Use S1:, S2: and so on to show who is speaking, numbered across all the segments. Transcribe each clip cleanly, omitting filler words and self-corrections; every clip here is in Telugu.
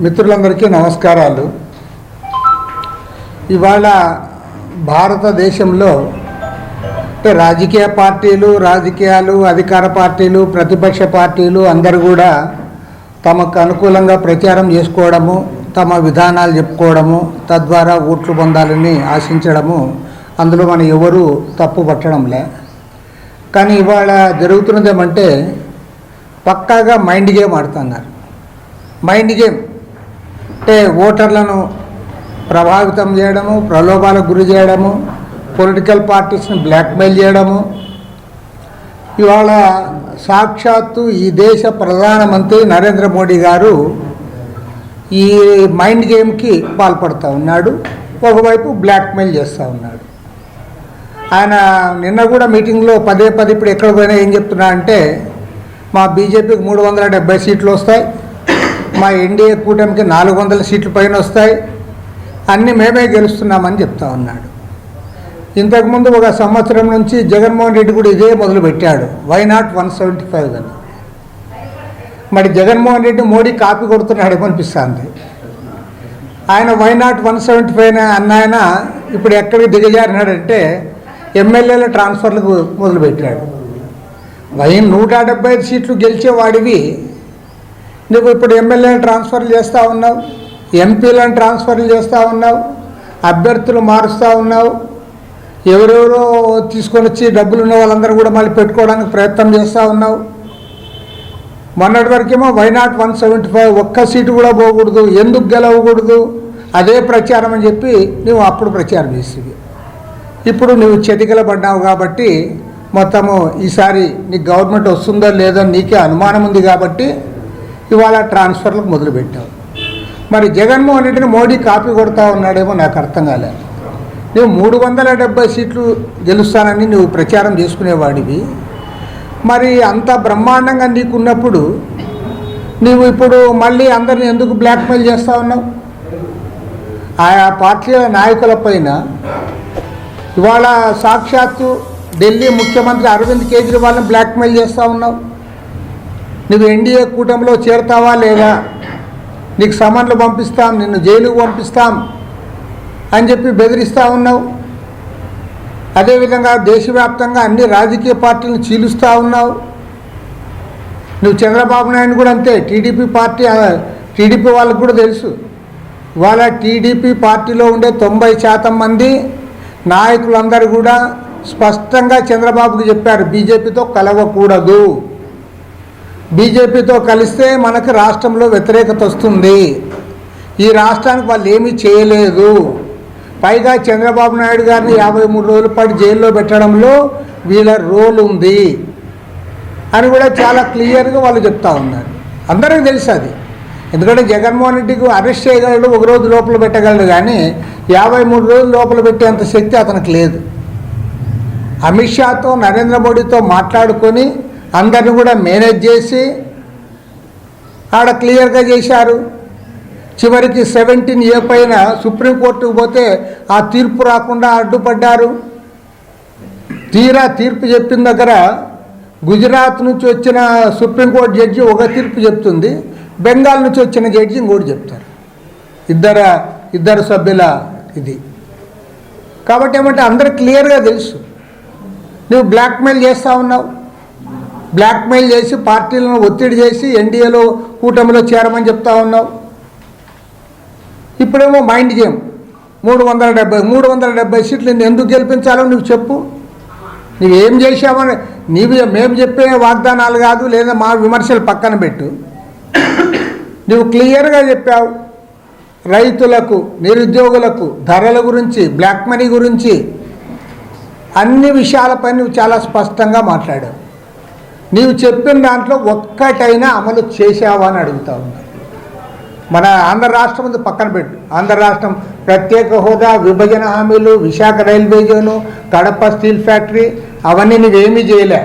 S1: మిత్రులందరికీ నమస్కారాలు. ఇవాళ భారతదేశంలో రాజకీయ పార్టీలు, అధికార పార్టీలు, ప్రతిపక్ష పార్టీలు అందరూ కూడా తమకు అనుకూలంగా ప్రచారం చేసుకోవడము, తమ విధానాలు చెప్పుకోవడము, తద్వారా ఓట్లు పొందాలని ఆశించడము, అందులో మనం ఎవరు తప్పు పట్టడంలే. కానీ ఇవాళ జరుగుతున్నదేమంటే పక్కాగా మైండ్ గేమ్ ఆడుతున్నారు. మైండ్ గేమ్ అంటే ఓటర్లను ప్రభావితం చేయడము, ప్రలోభాలకు గురి చేయడము, పొలిటికల్ పార్టీస్ని బ్లాక్మెయిల్ చేయడము. ఇవాళ సాక్షాత్తు ఈ దేశ ప్రధానమంత్రి నరేంద్ర మోడీ గారు ఈ మైండ్ గేమ్కి పాల్పడుతూ ఉన్నాడు. ఒకవైపు బ్లాక్మెయిల్ చేస్తూ ఉన్నాడు. ఆయన నిన్న కూడా మీటింగ్లో పదే ఇప్పుడు ఎక్కడ పోయినా ఏం చెప్తున్నా అంటే మా బీజేపీకి 370 సీట్లు వస్తాయి, మా ఎన్డీఏ కూటమికి 400 సీట్ల పైన వస్తాయి, అన్నీ మేమే గెలుస్తున్నామని చెప్తా ఉన్నాడు. ఇంతకుముందు ఒక సంవత్సరం నుంచి జగన్మోహన్ రెడ్డి కూడా ఇదే మొదలుపెట్టాడు, వై నాట్ 175 అని. మరి జగన్మోహన్ రెడ్డి మోడీ కాపీ కొడుతున్నాడు ఏమనిపిస్తుంది. ఆయన వై నాట్ 175 అన్నాయన ఇప్పుడు ఎక్కడికి దిగజారినాడంటే ఎమ్మెల్యేల ట్రాన్స్ఫర్లకు మొదలుపెట్టాడు. 175 సీట్లు గెలిచేవాడివి నువ్వు ఇప్పుడు ఎమ్మెల్యేలను ట్రాన్స్ఫర్లు చేస్తూ ఉన్నావు, ఎంపీలను ట్రాన్స్ఫర్లు చేస్తూ ఉన్నావు, అభ్యర్థులు మారుస్తూ ఉన్నావు, ఎవరెవరో తీసుకొని వచ్చి డబ్బులు ఉన్న వాళ్ళందరూ కూడా మళ్ళీ పెట్టుకోవడానికి ప్రయత్నం చేస్తూ ఉన్నావు. మొన్నటి వరకేమో వై నాట్ 175, ఒక్క సీటు కూడా పోకూడదు, ఎందుకు గెలవకూడదు, అదే ప్రచారం అని చెప్పి నువ్వు అప్పుడు ప్రచారం చేసేవి. ఇప్పుడు నువ్వు పడ్డావు కాబట్టి మొత్తము ఈసారి నీకు గవర్నమెంట్ వస్తుందో లేదో నీకే అనుమానం ఉంది కాబట్టి ఇవాళ ట్రాన్స్ఫర్లకు మొదలుపెట్టావు. మరి జగన్మోహన్ రెడ్డిని మోడీ కాపీ కొడతా ఉన్నాడేమో నాకు అర్థం కాలేదు. నువ్వు 370 సీట్లు గెలుస్తానని నువ్వు ప్రచారం చేసుకునేవాడివి. మరి అంత బ్రహ్మాండంగా నీకున్నప్పుడు నువ్వు ఇప్పుడు మళ్ళీ అందరిని ఎందుకు బ్లాక్మెయిల్ చేస్తూ ఉన్నావు? ఆయా పార్టీల నాయకులపైన ఇవాళ సాక్షాత్తు ఢిల్లీ ముఖ్యమంత్రి అరవింద్ కేజ్రీవాల్ని బ్లాక్మెయిల్ చేస్తూ ఉన్నావు. నువ్వు ఎన్డీఏ కూటమిలో చేరతావా లేదా, నీకు సమన్లు పంపిస్తాం, నిన్ను జైలుకు పంపిస్తాం అని చెప్పి బెదిరిస్తూ ఉన్నావు. అదేవిధంగా దేశవ్యాప్తంగా అన్ని రాజకీయ పార్టీలను చీలుస్తూ ఉన్నావు. నువ్వు చంద్రబాబు నాయుడు కూడా అంతే, టీడీపీ వాళ్ళకు కూడా తెలుసు. ఇవాళ టీడీపీ పార్టీలో ఉండే 90% మంది నాయకులందరూ కూడా స్పష్టంగా చంద్రబాబుకి చెప్పారు, బీజేపీతో కలవకూడదు, బీజేపీతో కలిస్తే మనకు రాష్ట్రంలో వ్యతిరేకత వస్తుంది, ఈ రాష్ట్రానికి వాళ్ళు ఏమీ చేయలేదు, పైగా చంద్రబాబు నాయుడు గారిని 53 రోజుల పాటు జైల్లో పెట్టడంలో వీళ్ళ రోల్ ఉంది అని కూడా చాలా క్లియర్గా వాళ్ళు చెప్తా ఉన్నారు. అందరికీ తెలుసు అది. ఎందుకంటే జగన్మోహన్ రెడ్డికి అరెస్ట్ చేయగలడు, ఒక రోజు లోపల పెట్టగలడు, కానీ 53 రోజులు లోపల పెట్టేంత శక్తి అతనికి లేదు. అమిత్ షాతో నరేంద్ర మోడీతో మాట్లాడుకొని అందరిని కూడా మేనేజ్ చేసి ఆడ క్లియర్గా చేశారు. చివరికి 17A పైన సుప్రీంకోర్టుకు పోతే ఆ తీర్పు రాకుండా అడ్డుపడ్డారు. తీరా తీర్పు చెప్పిన దగ్గర గుజరాత్ నుంచి వచ్చిన సుప్రీంకోర్టు జడ్జి ఒక తీర్పు చెప్తుంది, బెంగాల్ నుంచి వచ్చిన జడ్జి ఇంకోటి చెప్తారు. ఇద్దరు సభ్యుల ఇది. కాబట్టి ఏమంటే అందరూ క్లియర్గా తెలుసు నువ్వు బ్లాక్మెయిల్ చేస్తూ ఉన్నావు. బ్లాక్మెయిల్ చేసి పార్టీలను ఒత్తిడి చేసి ఎన్డీఏలో కూటమిలో చేరమని చెప్తా ఉన్నావు. ఇప్పుడేమో మైండ్ గేమ్ 370 సీట్లు ఎందుకు గెలిపించాలో నువ్వు చెప్పు. నువ్వేం చేశావని మేము చెప్పే వాగ్దానాలు కాదు, లేదా మా విమర్శలు పక్కన పెట్టు. నువ్వు క్లియర్గా చెప్పావు, రైతులకు, నిరుద్యోగులకు, ధరల గురించి, బ్లాక్ మనీ గురించి, అన్ని విషయాలపై నువ్వు చాలా స్పష్టంగా మాట్లాడావు. నీవు చెప్పిన దాంట్లో ఒక్కటైనా అమలు చేశావా అని అడుగుతా ఉన్నా. మన ఆంధ్ర రాష్ట్రం ఉంది పక్కన పెట్టు. ఆంధ్ర రాష్ట్రం ప్రత్యేక హోదా, విభజన హామీలు, Visakha railway zone, Kadapa steel factory, అవన్నీ నువ్వేమీ చేయలే.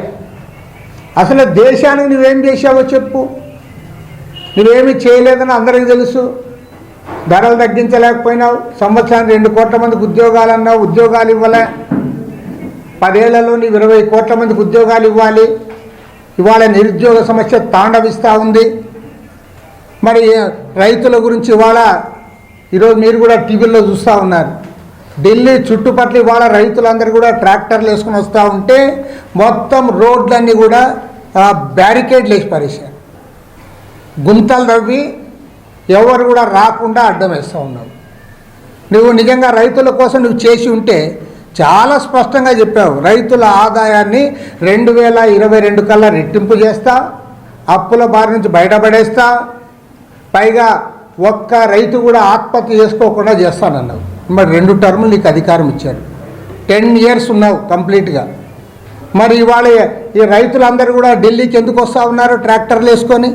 S1: అసలు దేశానికి నువ్వేం చేశావో చెప్పు. నువ్వేమీ చేయలేదని అందరికీ తెలుసు. ధరలు తగ్గించలేకపోయినావు. సంవత్సరానికి 2 కోట్ల మందికి ఉద్యోగాలు అన్నావు, ఉద్యోగాలు ఇవ్వలే. 10 ఏళ్లలో నీవు 20 కోట్ల మందికి ఉద్యోగాలు ఇవ్వాలి. ఇవాళ నిరుద్యోగ సమస్య తాండవిస్తూ ఉంది. మరి రైతుల గురించి ఇవాళ ఈరోజు మీరు కూడా టీవీలో చూస్తూ ఉన్నారు. ఢిల్లీ చుట్టుపక్కల ఇవాళ రైతులందరూ కూడా ట్రాక్టర్లు వేసుకుని వస్తూ ఉంటే మొత్తం రోడ్లన్నీ కూడా బ్యారికేడ్లు వేసి పారేశారు. గుంతలు తవ్వి ఎవరు కూడా రాకుండా అడ్డం వేస్తూ ఉన్నావు. నువ్వు నిజంగా రైతుల కోసం నువ్వు చేసి ఉంటే చాలా స్పష్టంగా చెప్పావు. రైతుల ఆదాయాన్ని 2022 కల్లా రెట్టింపు చేస్తా, అప్పుల బారి నుంచి బయటపడేస్తా, పైగా ఒక్క రైతు కూడా ఆత్మహత్య చేసుకోకుండా చేస్తానన్నావు. మరి 2 టర్ములు నీకు అధికారం ఇచ్చారు. 10 ఇయర్స్ ఉన్నావు కంప్లీట్గా. మరి ఇవాళ ఈ రైతులందరూ కూడా ఢిల్లీకి ఎందుకు వస్తూ ఉన్నారు ట్రాక్టర్లు వేసుకొని?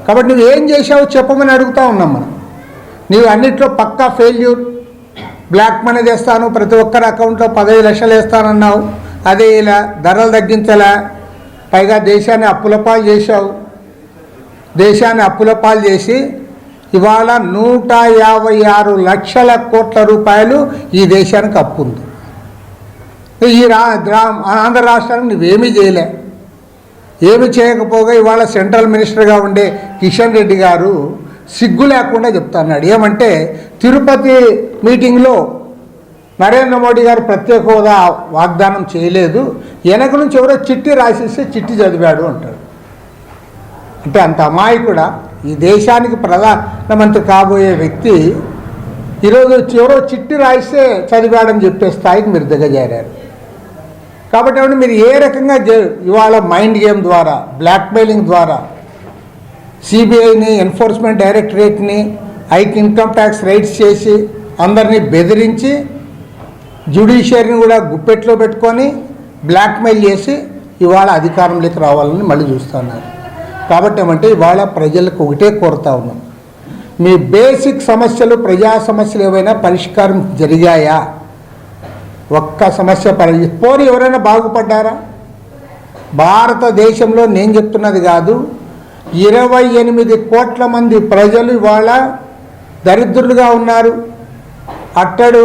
S1: కాబట్టి నువ్వు ఏం చేసావు చెప్పమని అడుగుతూ ఉన్నాం మనం. నీవు అన్నిట్లో పక్కా ఫెయిల్యూర్. బ్లాక్ మనీ తెస్తాను, ప్రతి ఒక్కరి అకౌంట్లో 15 లక్షలు వేస్తానన్నావు. అదే ఇలా ధరలు తగ్గించలే, పైగా దేశాన్ని అప్పులపాలు చేశావు. దేశాన్ని అప్పులపాలు చేసి ఇవాళ 156 లక్షల కోట్ల రూపాయలు ఈ దేశానికి అప్పు ఉంది. ఈ ఆంధ్ర రాష్ట్రానికి నువ్వేమీ చేయలే. ఏమి చేయకపోగా ఇవాళ సెంట్రల్ మినిస్టర్గా ఉండే కిషన్ రెడ్డి గారు సిగ్గు లేకుండా చెప్తున్నాడు. ఏమంటే తిరుపతి మీటింగ్లో నరేంద్ర మోడీ గారు ప్రత్యేక హోదా వాగ్దానం చేయలేదు, వెనక నుంచి ఎవరో చిట్టి రాసేస్తే చిట్టి చదివాడు అంటాడు. అంటే అంత అమాయకుడా? ఈ దేశానికి ప్రధానమంత్రి కాబోయే వ్యక్తి ఈరోజు ఎవరో చిట్టి రాయిస్తే చదివాడని చెప్పే స్థాయికి మీరు దిగజారారు. కాబట్టి ఏమంటే మీరు ఏ రకంగా ఇవాళ మైండ్ గేమ్ ద్వారా, బ్లాక్మెయిలింగ్ ద్వారా సిబిఐని, ఎన్ఫోర్స్మెంట్ డైరెక్టరేట్ని, ఇన్కమ్ ట్యాక్స్ రైట్స్ చేసి అందరినీ బెదిరించి జ్యుడిషియరీని కూడా గుప్పెట్లో పెట్టుకొని బ్లాక్మెయిల్ చేసి ఇవాళ అధికారంలోకి రావాలని మళ్ళీ చూస్తున్నారు. కాబట్టి ఏమంటే ఇవాళ ప్రజలకు ఒకటే కోరుతా ఉన్నాం, మీ బేసిక్ సమస్యలు, ప్రజా సమస్యలు ఏవైనా పరిష్కారం జరిగాయా? ఒక్క సమస్య పోనీ ఎవరైనా బాగుపడ్డారా? భారతదేశంలో నేను చెప్తున్నది కాదు, 28 కోట్ల మంది ప్రజలు ఇవాళ దరిద్రులుగా ఉన్నారు. అట్టడు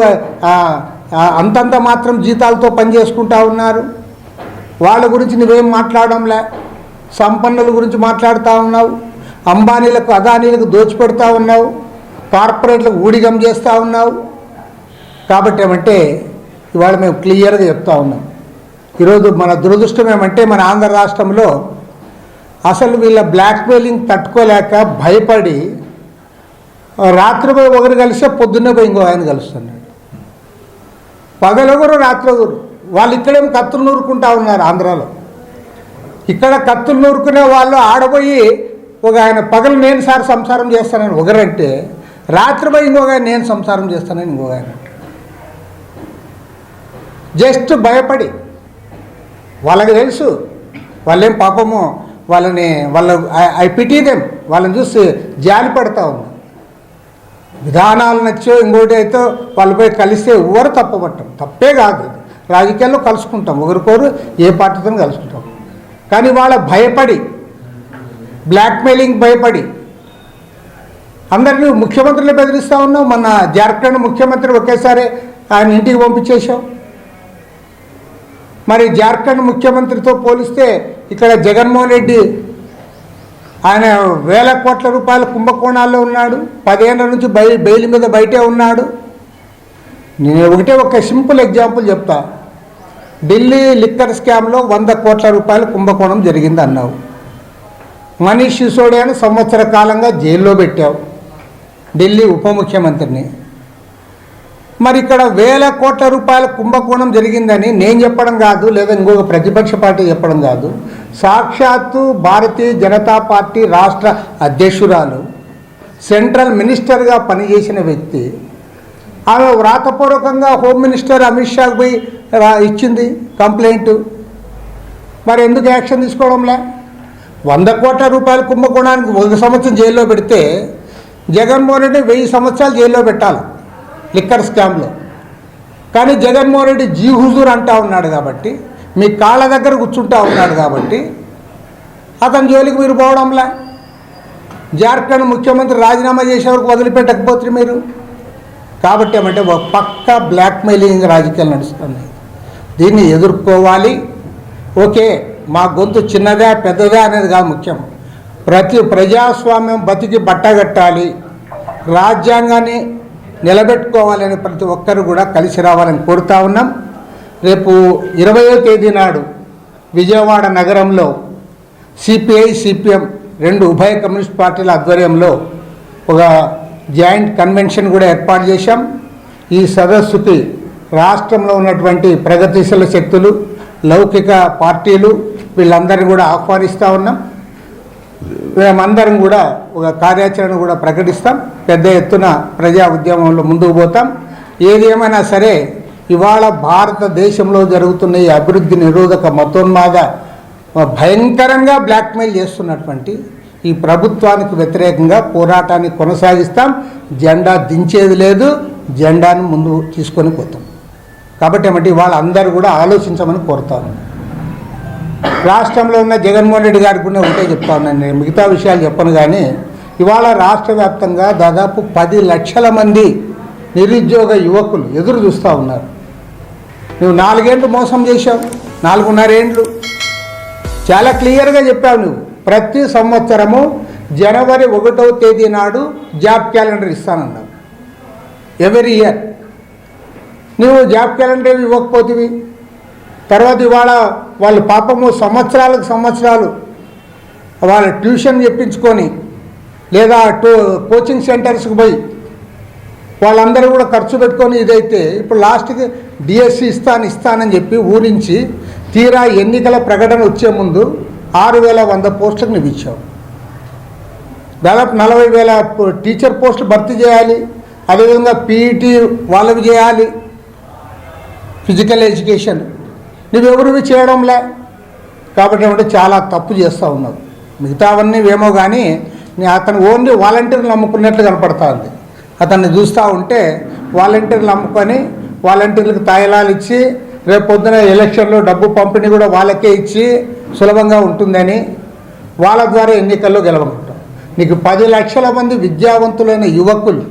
S1: అంతంత మాత్రం జీతాలతో పనిచేసుకుంటా ఉన్నారు. వాళ్ళ గురించి నువ్వేం మాట్లాడంలే. సంపన్నుల గురించి మాట్లాడుతూ ఉన్నావు, అంబానీలకు, అదానీలకు దోచిపెడతా ఉన్నావు, కార్పొరేట్లకు ఊడిగం చేస్తూ ఉన్నావు. కాబట్టి ఏమంటే ఇవాళ మేము క్లియర్గా చెప్తా ఉన్నాం. ఈరోజు మన దురదృష్టం ఏమంటే మన ఆంధ్ర రాష్ట్రంలో అసలు వీళ్ళ బ్లాక్మెయిలింగ్ తట్టుకోలేక భయపడి రాత్రి పోయి ఒకరు కలిస్తే పొద్దున్నే పోయి ఇంకో ఆయన కలుస్తున్నాడు. పగలొకరు రాత్రొకరు. వాళ్ళు ఇక్కడేమో కత్తులు నూరుకుంటా ఉన్నారు ఆంధ్రాలో. ఇక్కడ కత్తులు నూరుకునే వాళ్ళు ఆడబోయి ఒక ఆయన పగలు నేను సార్ సంసారం చేస్తానని ఒకరంటే, రాత్రి పోయి ఇంకొక ఆయన నేను సంసారం చేస్తానని ఇంకొక ఆయన. జస్ట్ భయపడి, వాళ్ళకి తెలుసు వాళ్ళేం పాపము, వాళ్ళ ఐ పిటీ దెమ్, వాళ్ళని చూసి జాలి పడతా ఉన్నా. విధానాలు నచ్చో ఇంకోటి అయితే వాళ్ళు పోయి కలిస్తే ఎవరు తప్పబట్టం, తప్పే కాదు. రాజకీయాల్లో కలుసుకుంటాం, ఒకరికొరు ఏ పార్టీతో కలుసుకుంటాం. కానీ వాళ్ళ భయపడి, బ్లాక్మెయిలింగ్ భయపడి అందరినీ ముఖ్యమంత్రులు బెదిరిస్తూ ఉన్నావు. మన జార్ఖండ్ ముఖ్యమంత్రి ఒకేసారి ఆయన ఇంటికి పంపించేశావు. మరి జార్ఖండ్ ముఖ్యమంత్రితో పోలిస్తే ఇక్కడ జగన్మోహన్ రెడ్డి ఆయన 1000 కోట్ల రూపాయల కుంభకోణాల్లో ఉన్నాడు. 10 ఏళ్ల నుంచి బెయిల్ మీద బయటే ఉన్నాడు. నేను ఒక సింపుల్ ఎగ్జాంపుల్ చెప్తా. ఢిల్లీ లిక్కర్ స్కామ్లో 100 కోట్ల రూపాయల కుంభకోణం జరిగింది అన్నావు. మనీష్ సిసోడియాను సంవత్సర కాలంగా జైల్లో పెట్టావు, ఢిల్లీ ఉప ముఖ్యమంత్రిని. మరి ఇక్కడ 1000 కోట్ల రూపాయల కుంభకోణం జరిగిందని నేను చెప్పడం కాదు, లేదా ఇంకొక ప్రతిపక్ష పార్టీ చెప్పడం కాదు, సాక్షాత్తు భారతీయ జనతా పార్టీ రాష్ట్ర అధ్యక్షురాలు, సెంట్రల్ మినిస్టర్గా పనిచేసిన వ్యక్తి, ఆమె వ్రాతపూర్వకంగా హోమ్ మినిస్టర్ అమిత్ షాకు పోయి ఇచ్చింది కంప్లైంట్. మరి ఎందుకు యాక్షన్ తీసుకోవడంలే? 100 కోట్ల రూపాయల కుంభకోణానికి 1 సంవత్సరం జైల్లో పెడితే జగన్మోహన్ రెడ్డి 1000 సంవత్సరాలు జైల్లో పెట్టాలి లిక్కర్ స్కామ్లో. కానీ జగన్మోహన్ రెడ్డి జీ హుజూర్ అంటా ఉన్నాడు కాబట్టి, మీ కాళ్ళ దగ్గర కూర్చుంటా ఉన్నాడు కాబట్టి అతని జోలికి మీరు పోవడంలే. జార్ఖండ్ ముఖ్యమంత్రి రాజీనామా చేసే వరకు వదిలిపెట్టకపోతే మీరు. కాబట్టి ఏమంటే ఒక పక్క బ్లాక్మెయిలింగ్ రాజకీయాలు నడుస్తుంది. దీన్ని ఎదుర్కోవాలి. ఓకే, మా గొంతు చిన్నదా పెద్దదా అనేది కాదు ముఖ్యం. ప్రజాస్వామ్యం బతికి బట్టగట్టాలి, రాజ్యాంగాన్ని నిలబెట్టుకోవాలని ప్రతి ఒక్కరు కూడా కలిసి రావాలని కోరుతా ఉన్నాం. రేపు 20వ తేదీ నాడు విజయవాడ నగరంలో సిపిఐ సిపిఎం రెండు ఉభయ కమ్యూనిస్ట్ పార్టీల ఆధ్వర్యంలో ఒక జాయింట్ కన్వెన్షన్ కూడా ఏర్పాటు చేశాం. ఈ సదస్సుకి రాష్ట్రంలో ఉన్నటువంటి ప్రగతిశీల శక్తులు, లౌకిక పార్టీలు వీళ్ళందరినీ కూడా ఆహ్వానిస్తూ ఉన్నాం. మేమందరం కూడా ఒక కార్యాచరణ కూడా ప్రకటిస్తాం. పెద్ద ఎత్తున ప్రజా ఉద్యమంలో ముందుకు పోతాం. ఏది ఏమైనా సరే ఇవాళ భారతదేశంలో జరుగుతున్న ఈ అభివృద్ధి నిరోధక మతోన్మాద భయంకరంగా బ్లాక్మెయిల్ చేస్తున్నటువంటి ఈ ప్రభుత్వానికి వ్యతిరేకంగా పోరాటాన్ని కొనసాగిస్తాం. జెండా దించేది లేదు, జెండాను ముందు తీసుకొని పోతాం. కాబట్టి ఏమంటే వాళ్ళందరూ కూడా ఆలోచించమని కోరుతాను. రాష్ట్రంలో ఉన్న జగన్మోహన్ రెడ్డి గారికి కూడా ఉంటే చెప్తా ఉన్నాను, నేను మిగతా విషయాలు చెప్పను. కానీ ఇవాళ రాష్ట్ర వ్యాప్తంగా దాదాపు 10 లక్షల మంది నిరుద్యోగ యువకులు ఎదురు చూస్తూ ఉన్నారు. నువ్వు 4 ఏళ్ళు మోసం చేశావు, 4.5 ఏళ్ళు చాలా క్లియర్గా చెప్పావు. నువ్వు ప్రతి సంవత్సరము జనవరి 1వ తేదీ నాడు జాబ్ క్యాలెండర్ ఇస్తానన్నావు. ఎవ్రీ ఇయర్ నువ్వు జాబ్ క్యాలెండర్ ఇవ్వకపోతివి. తర్వాత ఇవాళ వాళ్ళు పాపము సంవత్సరాలు వాళ్ళ ట్యూషన్ చెప్పించుకొని లేదా కోచింగ్ సెంటర్స్కి పోయి వాళ్ళందరూ కూడా ఖర్చు పెట్టుకొని ఇదైతే ఇప్పుడు లాస్ట్కి డిఎస్సి ఇస్తానని చెప్పి ఊరించి తీరా ఎన్నికల ప్రకటన వచ్చే ముందు 6,100 పోస్టులకు నువ్వు ఇచ్చావు. దాదాపు 40,000 టీచర్ పోస్టులు భర్తీ చేయాలి. అదేవిధంగా పీఈటీ వాళ్ళవి చేయాలి, ఫిజికల్ ఎడ్యుకేషన్ నువ్వెవరివి చేయడంలే. కాబట్టి ఏమంటే చాలా తప్పు చేస్తూ ఉన్నావు. మిగతావన్నీ ఏమో కానీ అతను ఓన్లీ వాలంటీర్లు నమ్ముకున్నట్లు కనపడతా ఉంది. అతన్ని చూస్తూ ఉంటే వాలంటీర్లు నమ్ముకొని వాలంటీర్లకు తాయిలాలు ఇచ్చి రేపు పొద్దున ఎలక్షన్లో డబ్బు పంపిణీ కూడా వాళ్ళకే ఇచ్చి సులభంగా ఉంటుందని వాళ్ళ ద్వారా ఎన్నికల్లో గెలవకుంటాం. నీకు 10 లక్షల మంది విద్యావంతులైన యువకులు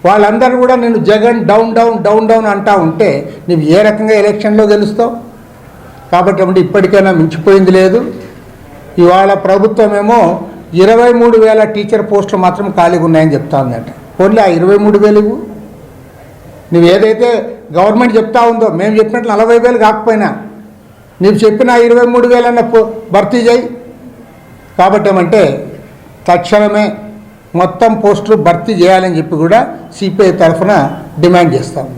S1: వాళ్ళందరూ కూడా నేను Jagan down down down down అంటూ ఉంటే నువ్వు ఏ రకంగా ఎలక్షన్లో గెలుస్తావు? కాబట్టి అంటే ఇప్పటికైనా మించిపోయింది లేదు. ఇవాళ ప్రభుత్వం ఏమో 23,000 టీచర్ పోస్టులు మాత్రం ఖాళీగా ఉన్నాయని చెప్తా ఉందంట. ఓన్లీ ఆ 23,000 నువ్వు ఏదైతే గవర్నమెంట్ చెప్తా ఉందో, మేము చెప్పినట్లు 40,000 కాకపోయినా నువ్వు చెప్పిన 23,000 అన్న భర్తీ చేయి. కాబట్టి ఏమంటే తక్షణమే మొత్తం పోస్టులు భర్తీ చేయాలని చెప్పి కూడా సిపిఐ తరఫున డిమాండ్ చేస్తాము.